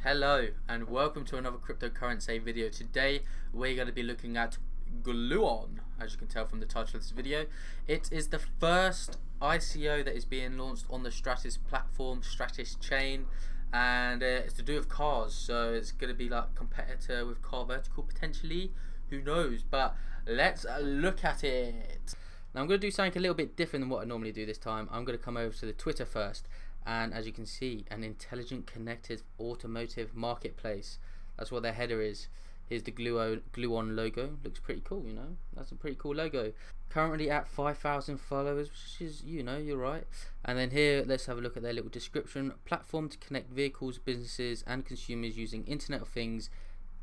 Hello and welcome to another cryptocurrency video. Today we're going to be looking at Gluon. As you can tell from the title of this video, it is the first ICO that is being launched on the STRATIS platform, STRATIS chain, and it's to do with cars. So it's going to be like a competitor with Car Vertical potentially, who knows, but let's look at it. Now I'm going to do something a little bit different than what I normally do this time. I'm going to come over to the Twitter first. And as you can see, an intelligent connected automotive marketplace. That's what their header is. Here's the Gluon logo. Looks pretty cool, you know. That's a pretty cool logo. Currently at 5,000 followers, which is, you know, you're right. And then here, let's have a look at their little description. Platform to connect vehicles, businesses, and consumers using Internet of Things,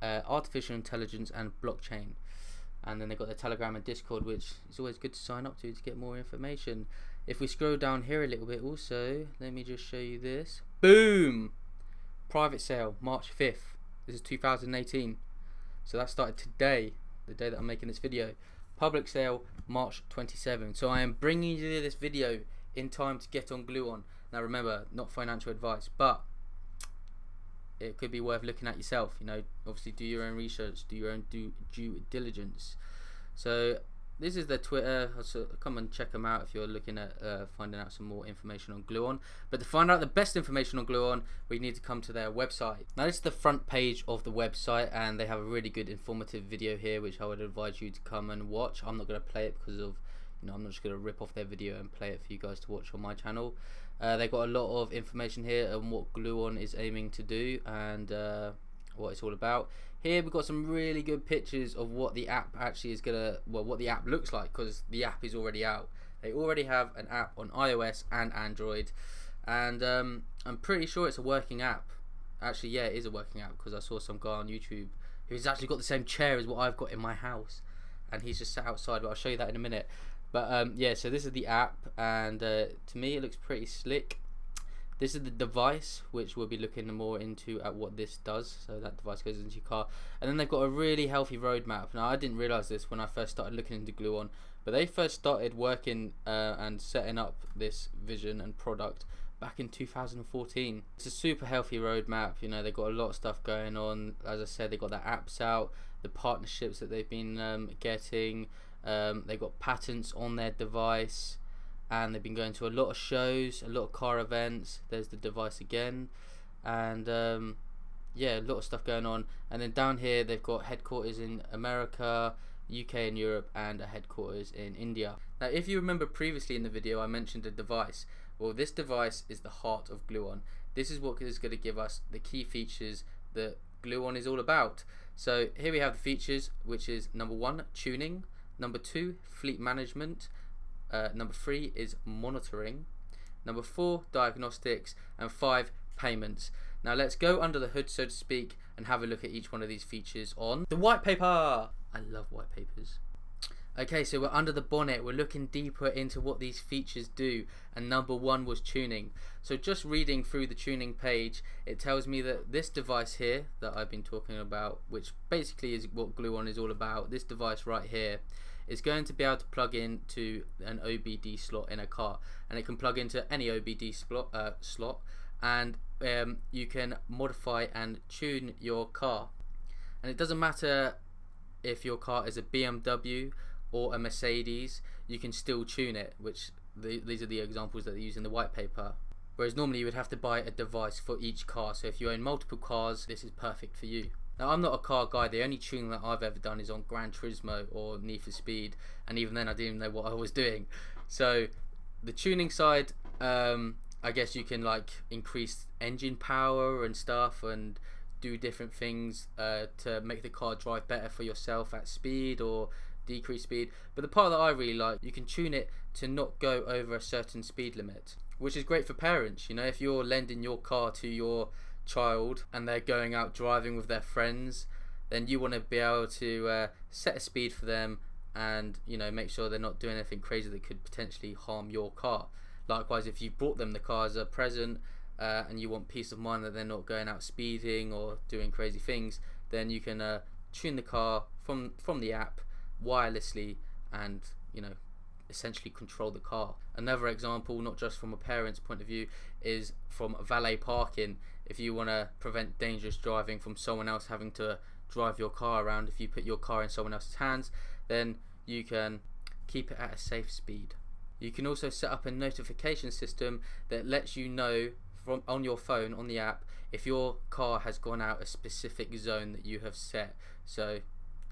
artificial intelligence, and blockchain. And then they've got their Telegram and Discord, which is always good to sign up to get more information. If we scroll down here a little bit also, let me just show you this. Boom! Private sale, March 5th. This is 2018. So that started today, the day that I'm making this video. Public sale, March 27th. So I am bringing you this video in time to get on Gluon. Now remember, not financial advice, but it could be worth looking at yourself. You know, obviously do your own research, do your own due diligence. So this is their Twitter, so come and check them out if you're looking at finding out some more information on Gluon. But to find out the best information on Gluon, we need to come to their website. Now this is the front page of the website, and they have a really good informative video here, which I would advise you to come and watch. I'm not going to play it because of, you know, I'm not just going to rip off their video and play it for you guys to watch on my channel. They've got a lot of information here on what Gluon is aiming to do and what it's all about. Here we've got some really good pictures of what the app actually is gonna, well, what the app looks like, because the app is already out. They already have an app on iOS and Android, and I'm pretty sure it's a working app. Actually, yeah, it is a working app, because I saw some guy on YouTube who's actually got the same chair as what I've got in my house, and he's just sat outside, but I'll show you that in a minute. But yeah, so this is the app, and to me it looks pretty slick. This is the device, which we'll be looking more into at what this does. So that device goes into your car. And then they've got a really healthy roadmap. Now, I didn't realise this when I first started looking into Gluon, but they first started working and setting up this vision and product back in 2014. It's a super healthy roadmap. You know, they've got a lot of stuff going on. As I said, they've got their apps out, the partnerships that they've been getting. They've got patents on their device. And they've been going to a lot of shows, a lot of car events. There's the device again, and yeah, a lot of stuff going on. And then down here they've got headquarters in America, UK and Europe, and a headquarters in India. Now if you remember previously in the video I mentioned a device. Well, this device is the heart of Gluon. This is what is going to give us the key features that Gluon is all about. So here we have the features, which is number 1, tuning, number 2, fleet management, number 3 is monitoring, number 4, diagnostics, and 5, payments. Now let's go under the hood, so to speak, and have a look at each one of these features on the white paper. I love white papers. Okay, so we're under the bonnet, we're looking deeper into what these features do, and number 1 was tuning. So just reading through the tuning page, it tells me that this device here that I've been talking about, which basically is what Gluon is all about, this device right here, is going to be able to plug into an OBD slot in a car, and it can plug into any OBD slot, and you can modify and tune your car. And it doesn't matter if your car is a BMW or a Mercedes, you can still tune it, which these are the examples that they use in the white paper. Whereas normally you would have to buy a device for each car, so if you own multiple cars, this is perfect for you. Now I'm not a car guy, the only tuning that I've ever done is on Gran Turismo or Need for Speed, and even then I didn't even know what I was doing. So the tuning side, I guess you can like increase engine power and stuff and do different things to make the car drive better for yourself at speed or decrease speed. But the part that I really like, you can tune it to not go over a certain speed limit, which is great for parents. You know, if you're lending your car to your child and they're going out driving with their friends, then you want to be able to set a speed for them and, you know, make sure they're not doing anything crazy that could potentially harm your car. Likewise, if you brought them the car as a present and you want peace of mind that they're not going out speeding or doing crazy things, then you can tune the car from the app wirelessly and, you know, essentially control the car. Another example, not just from a parent's point of view, is from valet parking. if you want to prevent dangerous driving from someone else having to drive your car around, if you put your car in someone else's hands, then you can keep it at a safe speed. You can also set up a notification system that lets you know from on your phone, on the app, if your car has gone out a specific zone that you have set. So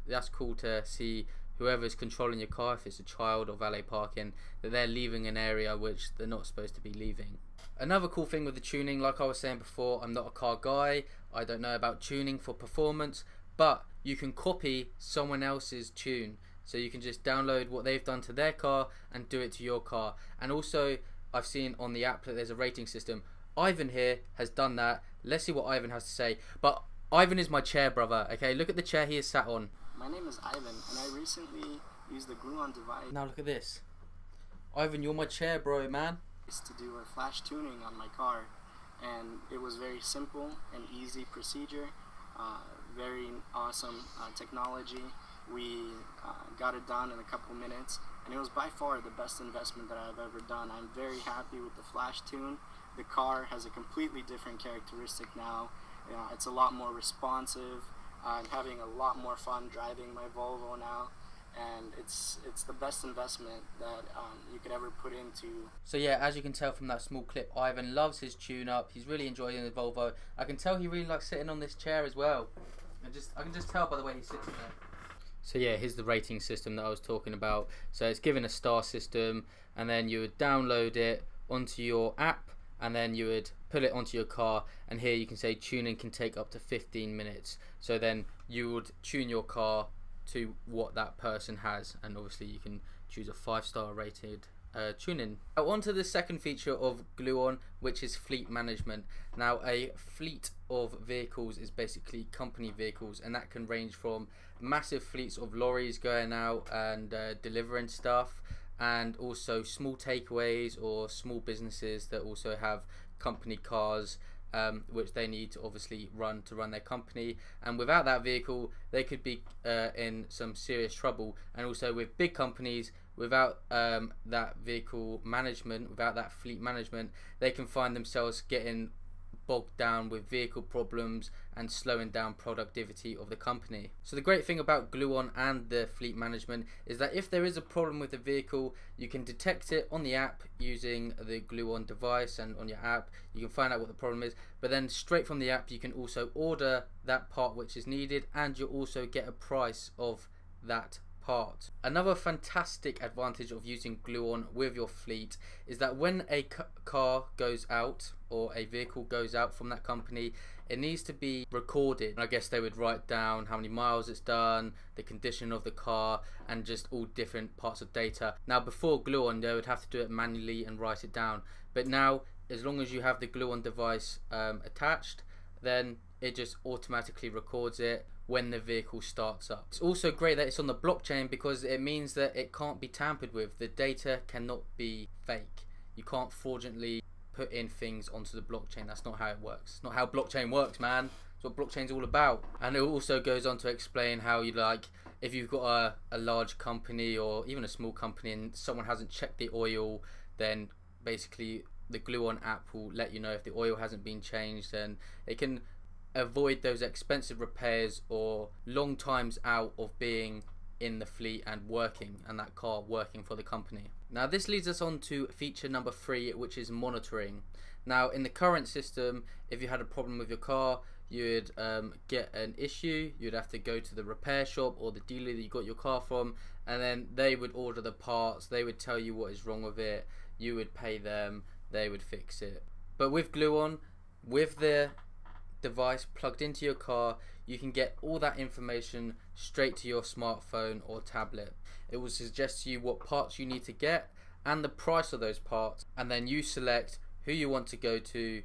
that's cool to see whoever's controlling your car, if it's a child or valet parking, that they're leaving an area which they're not supposed to be leaving. Another cool thing with the tuning, like I was saying before, I'm not a car guy, I don't know about tuning for performance, but you can copy someone else's tune. So you can just download what they've done to their car and do it to your car. And also, I've seen on the app that there's a rating system. Ivan here has done that. Let's see what Ivan has to say. But Ivan is my chair brother, okay? Look at the chair he is sat on. My name is Ivan, and I recently used the Gluon device. Now look at this. Ivan, you're my chair bro, man. To do a flash tuning on my car, and it was very simple and easy procedure. Very awesome technology. We got it done in a couple minutes, and it was by far the best investment that I've ever done. I'm very happy with the flash tune. The car has a completely different characteristic now. It's a lot more responsive. I'm having a lot more fun driving my Volvo now, and it's the best investment that you could ever put into. So yeah, as you can tell from that small clip, Ivan loves his tune-up. He's really enjoying the Volvo. I can tell he really likes sitting on this chair as well. I can just tell by the way he sits in there. So yeah, here's the rating system that I was talking about. So it's given a star system, and then you would download it onto your app, and then you would put it onto your car, and here you can say tuning can take up to 15 minutes. So then you would tune your car to what that person has, and obviously you can choose a 5-star rated tuning. Now on to the second feature of Gluon, which is fleet management. Now a fleet of vehicles is basically company vehicles, and that can range from massive fleets of lorries going out and delivering stuff, and also small takeaways or small businesses that also have company cars which they need to obviously run their company, and without that vehicle they could be in some serious trouble. And also with big companies, without that vehicle management, without that fleet management, they can find themselves getting bogged down with vehicle problems and slowing down productivity of the company. So the great thing about Gluon and the fleet management is that if there is a problem with the vehicle, you can detect it on the app using the Gluon device, and on your app you can find out what the problem is, but then straight from the app you can also order that part which is needed, and you'll also get a price of that part. Another fantastic advantage of using Gluon with your fleet is that when a car goes out, or a vehicle goes out from that company, it needs to be recorded. I guess they would write down how many miles it's done, the condition of the car, and just all different parts of data. Now before Gluon they would have to do it manually and write it down, but now as long as you have the Gluon device attached, then it just automatically records it when the vehicle starts up. It's also great that it's on the blockchain, because it means that it can't be tampered with. The data cannot be fake. You can't fraudulently put in things onto the blockchain. That's not how it works. It's not how blockchain works, man. It's what blockchain's all about. And it also goes on to explain how you, like, if you've got a large company or even a small company and someone hasn't checked the oil, then basically the Gluon app will let you know if the oil hasn't been changed, and it can avoid those expensive repairs or long times out of being in the fleet and working, and that car working for the company. Now this leads us on to feature number 3, which is monitoring. Now in the current system, if you had a problem with your car, you'd get an issue, you'd have to go to the repair shop or the dealer that you got your car from, and then they would order the parts, they would tell you what is wrong with it, you would pay them, they would fix it. But with Gluon, with the device plugged into your car, you can get all that information straight to your smartphone or tablet. It will suggest to you what parts you need to get and the price of those parts, and then you select who you want to go to.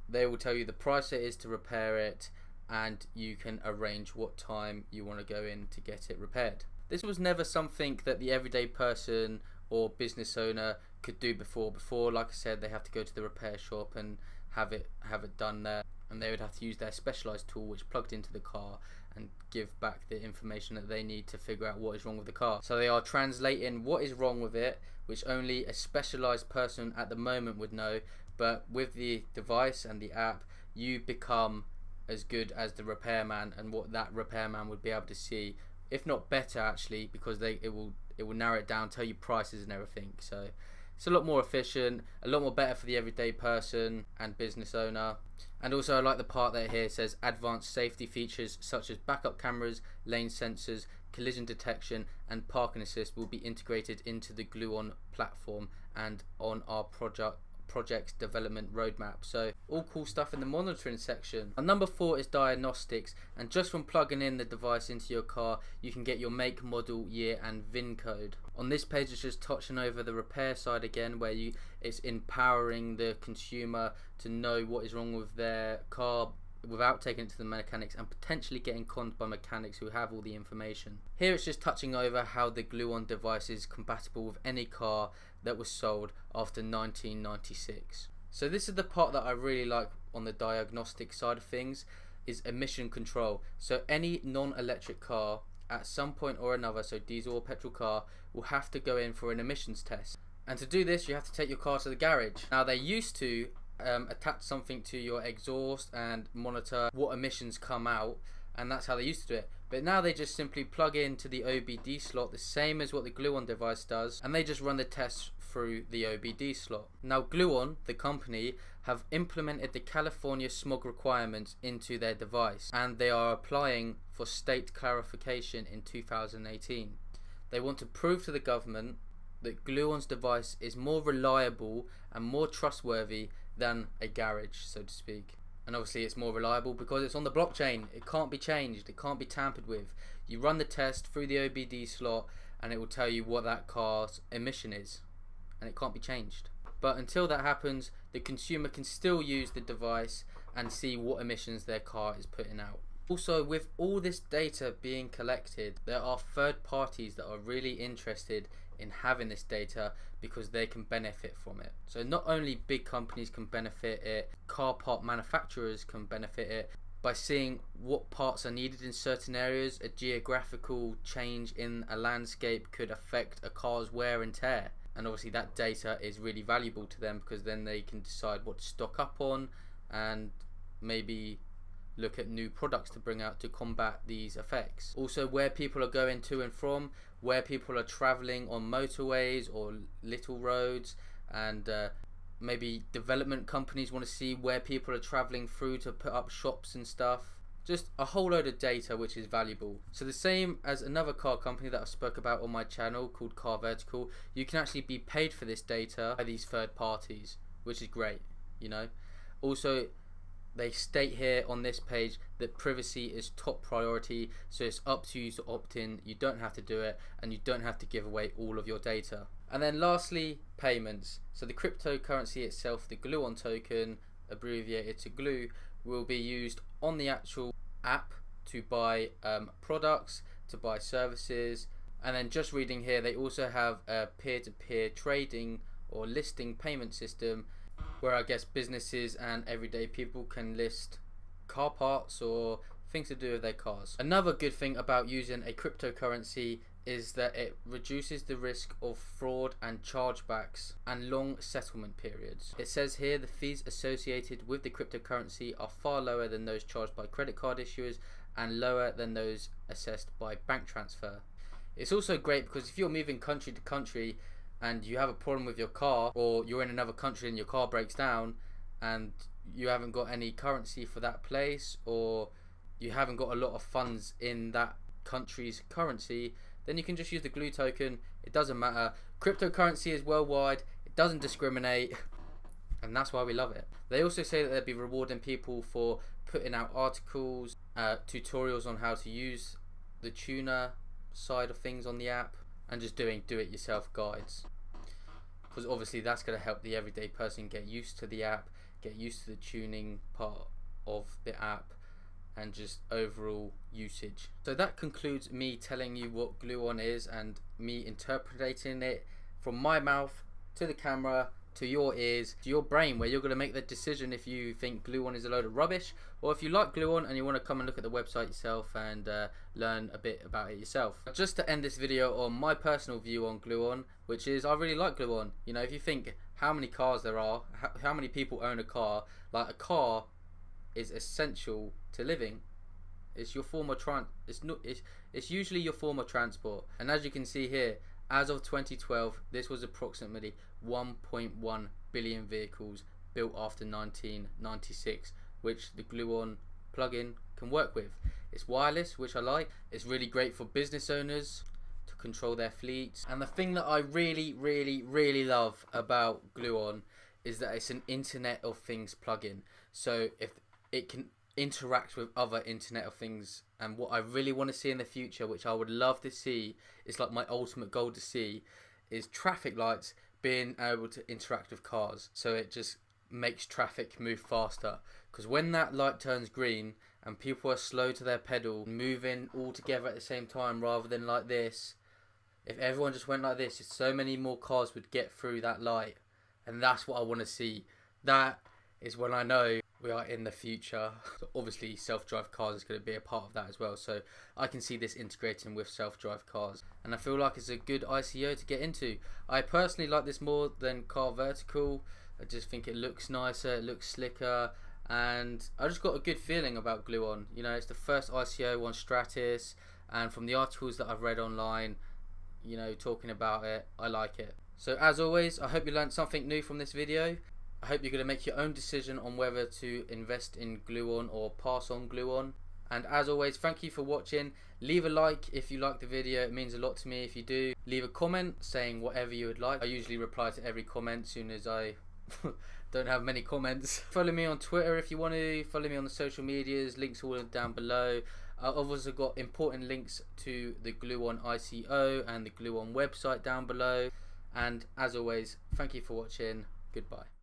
They will tell you the price it is to repair it, and you can arrange what time you want to go in to get it repaired. This was never something that the everyday person or business owner could do before. Like I said, they have to go to the repair shop and have it done there, and they would have to use their specialized tool which plugged into the car and give back the information that they need to figure out what is wrong with the car. So they are translating what is wrong with it, which only a specialized person at the moment would know, but with the device and the app you become as good as the repairman and what that repairman would be able to see, if not better actually, because it will narrow it down, tell you prices and everything. So it's a lot more efficient, a lot more better for the everyday person and business owner. And also I like the part that here says advanced safety features such as backup cameras, lane sensors, collision detection and parking assist will be integrated into the Gluon platform and on our project's development roadmap. So all cool stuff in the monitoring section. And number 4 is diagnostics, and just from plugging in the device into your car you can get your make, model, year and VIN code. On this page it's just touching over the repair side again, where it's empowering the consumer to know what is wrong with their car without taking it to the mechanics and potentially getting conned by mechanics who have all the information. Here it's just touching over how the Gluon device is compatible with any car that was sold after 1996. So this is the part that I really like on the diagnostic side of things, is emission control. So any non-electric car at some point or another, so diesel or petrol car, will have to go in for an emissions test. And to do this you have to take your car to the garage. Now they used to attach something to your exhaust and monitor what emissions come out, and that's how they used to do it. But now they just simply plug into the OBD slot, the same as what the Gluon device does, and they just run the tests through the OBD slot. Now Gluon, the company, have implemented the California smog requirements into their device, and they are applying for state clarification in 2018. They want to prove to the government that Gluon's device is more reliable and more trustworthy than a garage, so to speak. And obviously it's more reliable because it's on the blockchain. It can't be changed, it can't be tampered with. You run the test through the OBD slot and it will tell you what that car's emission is, and it can't be changed. But until that happens, the consumer can still use the device and see what emissions their car is putting out. Also, with all this data being collected, there are third parties that are really interested in having this data because they can benefit from it. So not only big companies can benefit it, car part manufacturers can benefit it by seeing what parts are needed in certain areas. A geographical change in a landscape could affect a car's wear and tear, and obviously that data is really valuable to them because then they can decide what to stock up on and maybe look at new products to bring out to combat these effects. Also where people are going to and from, where people are travelling on motorways or little roads, and maybe development companies want to see where people are travelling through to put up shops and stuff. Just a whole load of data which is valuable. So the same as another car company that I spoke about on my channel called Car Vertical, you can actually be paid for this data by these third parties, which is great, you know. Also they state here on this page that privacy is top priority, so it's up to you to opt in. You don't have to do it, and you don't have to give away all of your data. And then lastly, payments. So the cryptocurrency itself, the Gluon token, abbreviated to GLO, will be used on the actual app to buy products, to buy services. And then just reading here, they also have a peer-to-peer trading or listing payment system, where I guess businesses and everyday people can list car parts or things to do with their cars. Another good thing about using a cryptocurrency is that it reduces the risk of fraud and chargebacks and long settlement periods. It says here the fees associated with the cryptocurrency are far lower than those charged by credit card issuers and lower than those assessed by bank transfer. It's also great because if you're moving country to country and you have a problem with your car, or you're in another country and your car breaks down and you haven't got any currency for that place, or you haven't got a lot of funds in that country's currency, then you can just use the GLO token. It doesn't matter. Cryptocurrency is worldwide, it doesn't discriminate, and that's why we love it. They also say that they'll be rewarding people for putting out articles, tutorials on how to use the tuner side of things on the app, and just doing do-it-yourself guides, because obviously that's going to help the everyday person get used to the app, get used to the tuning part of the app, and just overall usage. So that concludes me telling you what Gluon is and me interpreting it from my mouth to the camera to your ears to your brain, where you're going to make the decision if you think Gluon is a load of rubbish, or if you like Gluon and you want to come and look at the website yourself and learn a bit about it yourself. Just to end this video on my personal view on Gluon, which is I really like Gluon. You know, if you think how many cars there are, how many people own a car, like a car is essential to living. It's your form of it's usually your form of transport. And as you can see here, as of 2012, this was approximately 1.1 billion vehicles built after 1996, which the Gluon plugin can work with. It's wireless, which I like. It's really great for business owners to control their fleets. And the thing that I really love about Gluon is that it's an Internet of Things plugin. So if it can interact with other Internet of Things, and what I really want to see in the future, which I would love to see, is like my ultimate goal to see, is traffic lights being able to interact with cars. So it just makes traffic move faster, because when that light turns green and people are slow to their pedal, moving all together at the same time rather than like this, if everyone just went like this, so many more cars would get through that light. And that's what I want to see. That is when I know we are in the future. So obviously self-drive cars is going to be a part of that as well, so I can see this integrating with self-drive cars, and I feel like it's a good ICO to get into. I personally like this more than Car Vertical. I just think it looks nicer, it looks slicker, and I just got a good feeling about Gluon. You know, it's the first ICO on STRATIS, and from the articles that I've read online, you know, talking about it, I like it. So as always, I hope you learned something new from this video. I hope you're going to make your own decision on whether to invest in Gluon or pass on Gluon. And as always, thank you for watching. Leave a like if you like the video, it means a lot to me if you do. Leave a comment saying whatever you would like. I usually reply to every comment as soon as I don't have many comments. Follow me on Twitter if you want to. Follow me on the social medias, links all down below. I've also got important links to the Gluon ICO and the Gluon website down below. And as always, thank you for watching. Goodbye.